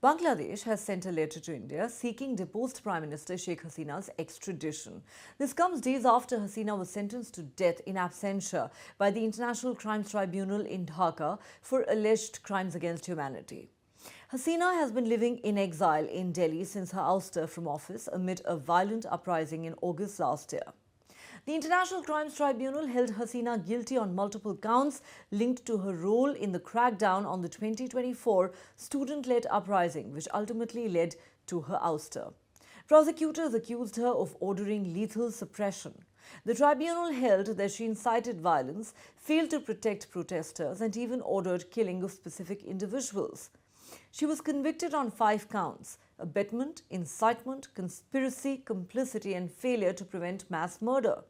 Bangladesh has sent a letter to India seeking deposed Prime Minister Sheikh Hasina's extradition. This comes days after Hasina was sentenced to death in absentia by the International Crimes Tribunal in Dhaka for alleged crimes against humanity. Hasina has been living in exile in Delhi since her ouster from office amid a violent uprising in August last year. The International Crimes Tribunal held Hasina guilty on multiple counts linked to her role in the crackdown on the 2024 student-led uprising, which ultimately led to her ouster. Prosecutors accused her of ordering lethal suppression. The tribunal held that she incited violence, failed to protect protesters, and even ordered killing of specific individuals. She was convicted on 5 counts: abetment, incitement, conspiracy, complicity, and failure to prevent mass murder.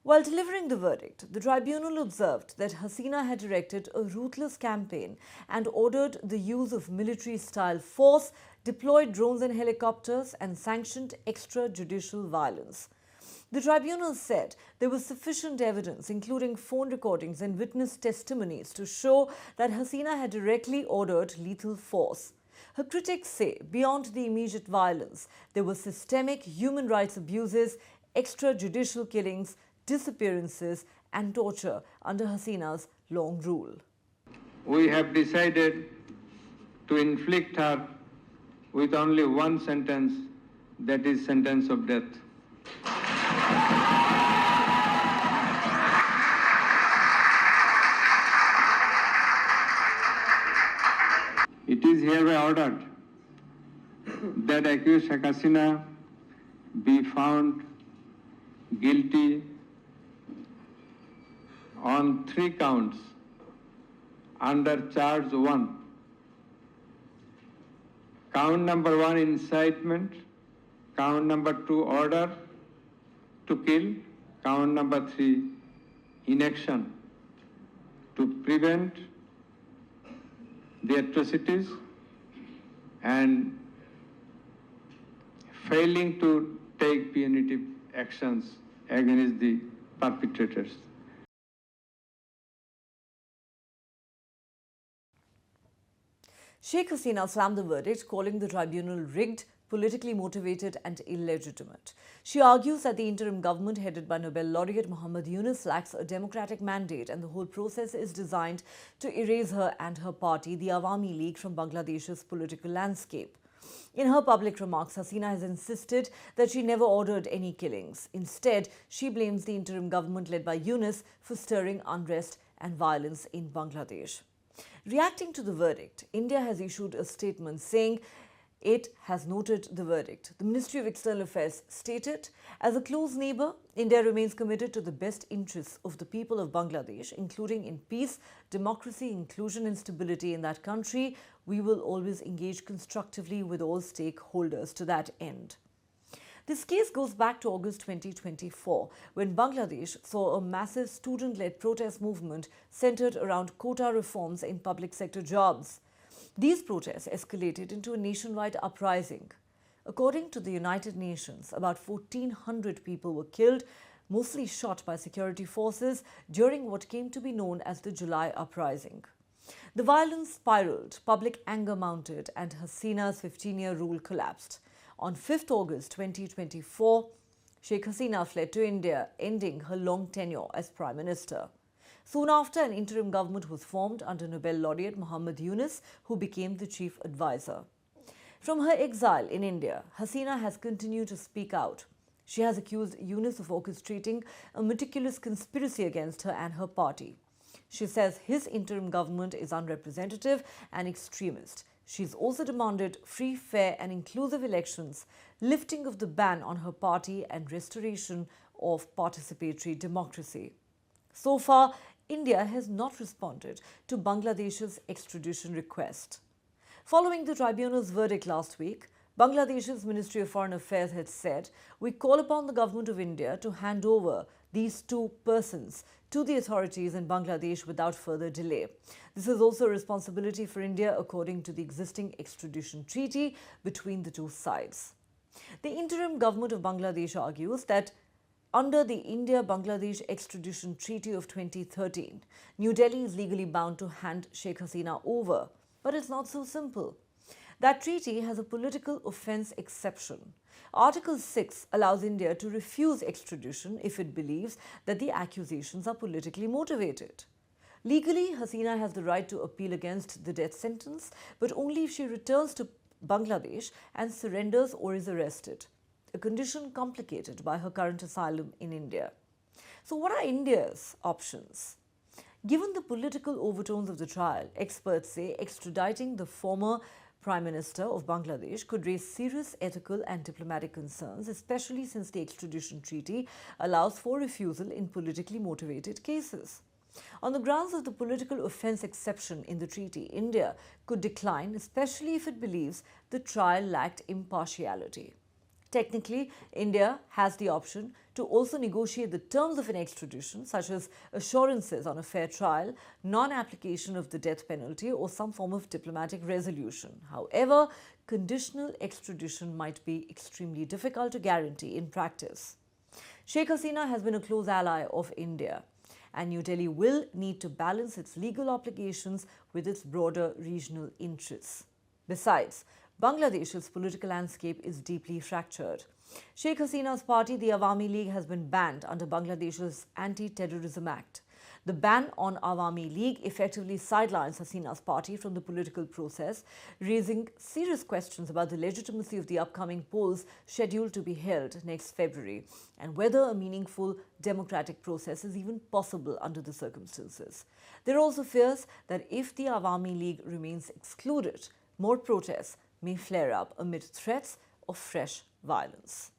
While delivering the verdict, the tribunal observed that Hasina had directed a ruthless campaign and ordered the use of military-style force, deployed drones and helicopters, and sanctioned extrajudicial violence. The tribunal said there was sufficient evidence, including phone recordings and witness testimonies, to show that Hasina had directly ordered lethal force. Her critics say beyond the immediate violence, there were systemic human rights abuses, extrajudicial killings, disappearances and torture under Hasina's long rule. We have decided to inflict her with only one sentence, that is sentence of death. It is hereby ordered that accused Sheikh Hasina be found guilty on 3 counts under charge 1. Count number 1, incitement. Count number 2, order to kill. Count number 3, inaction to prevent the atrocities and failing to take punitive actions against the perpetrators. Sheikh Hasina slammed the verdict, calling the tribunal rigged, politically motivated and illegitimate. She argues that the interim government headed by Nobel laureate Muhammad Yunus lacks a democratic mandate and the whole process is designed to erase her and her party, the Awami League, from Bangladesh's political landscape. In her public remarks, Hasina has insisted that she never ordered any killings. Instead, she blames the interim government led by Yunus for stirring unrest and violence in Bangladesh. Reacting to the verdict, India has issued a statement saying it has noted the verdict. The Ministry of External Affairs stated, as a close neighbour, India remains committed to the best interests of the people of Bangladesh, including in peace, democracy, inclusion and stability in that country. We will always engage constructively with all stakeholders to that end. This case goes back to August 2024, when Bangladesh saw a massive student-led protest movement centered around quota reforms in public sector jobs. These protests escalated into a nationwide uprising. According to the United Nations, about 1,400 people were killed, mostly shot by security forces, during what came to be known as the July uprising. The violence spiraled, public anger mounted, and Hasina's 15-year rule collapsed. On 5th August 2024, Sheikh Hasina fled to India, ending her long tenure as Prime Minister. Soon after, an interim government was formed under Nobel laureate Muhammad Yunus, who became the chief advisor. From her exile in India, Hasina has continued to speak out. She has accused Yunus of orchestrating a meticulous conspiracy against her and her party. She says his interim government is unrepresentative and extremist. She's also demanded free, fair and inclusive elections, lifting of the ban on her party and restoration of participatory democracy. So far, India has not responded to Bangladesh's extradition request. Following the tribunal's verdict last week, Bangladesh's Ministry of Foreign Affairs had said, "We call upon the government of India to hand over these 2 persons to the authorities in Bangladesh without further delay." This is also a responsibility for India according to the existing extradition treaty between the 2 sides. The interim government of Bangladesh argues that under the India-Bangladesh Extradition Treaty of 2013, New Delhi is legally bound to hand Sheikh Hasina over. But it's not so simple. That treaty has a political offence exception. Article 6 allows India to refuse extradition if it believes that the accusations are politically motivated. Legally, Hasina has the right to appeal against the death sentence, but only if she returns to Bangladesh and surrenders or is arrested, a condition complicated by her current asylum in India. So, what are India's options? Given the political overtones of the trial, experts say extraditing the former Prime Minister of Bangladesh could raise serious ethical and diplomatic concerns, especially since the extradition treaty allows for refusal in politically motivated cases. On the grounds of the political offence exception in the treaty, India could decline, especially if it believes the trial lacked impartiality. Technically, India has the option to also negotiate the terms of an extradition, such as assurances on a fair trial, non-application of the death penalty, or some form of diplomatic resolution. However, conditional extradition might be extremely difficult to guarantee in practice. Sheikh Hasina has been a close ally of India, and New Delhi will need to balance its legal obligations with its broader regional interests. Besides, Bangladesh's political landscape is deeply fractured. Sheikh Hasina's party, the Awami League, has been banned under Bangladesh's Anti-Terrorism Act. The ban on Awami League effectively sidelines Hasina's party from the political process, raising serious questions about the legitimacy of the upcoming polls scheduled to be held next February and whether a meaningful democratic process is even possible under the circumstances. There are also fears that if the Awami League remains excluded, more protests may flare up amid threats of fresh violence.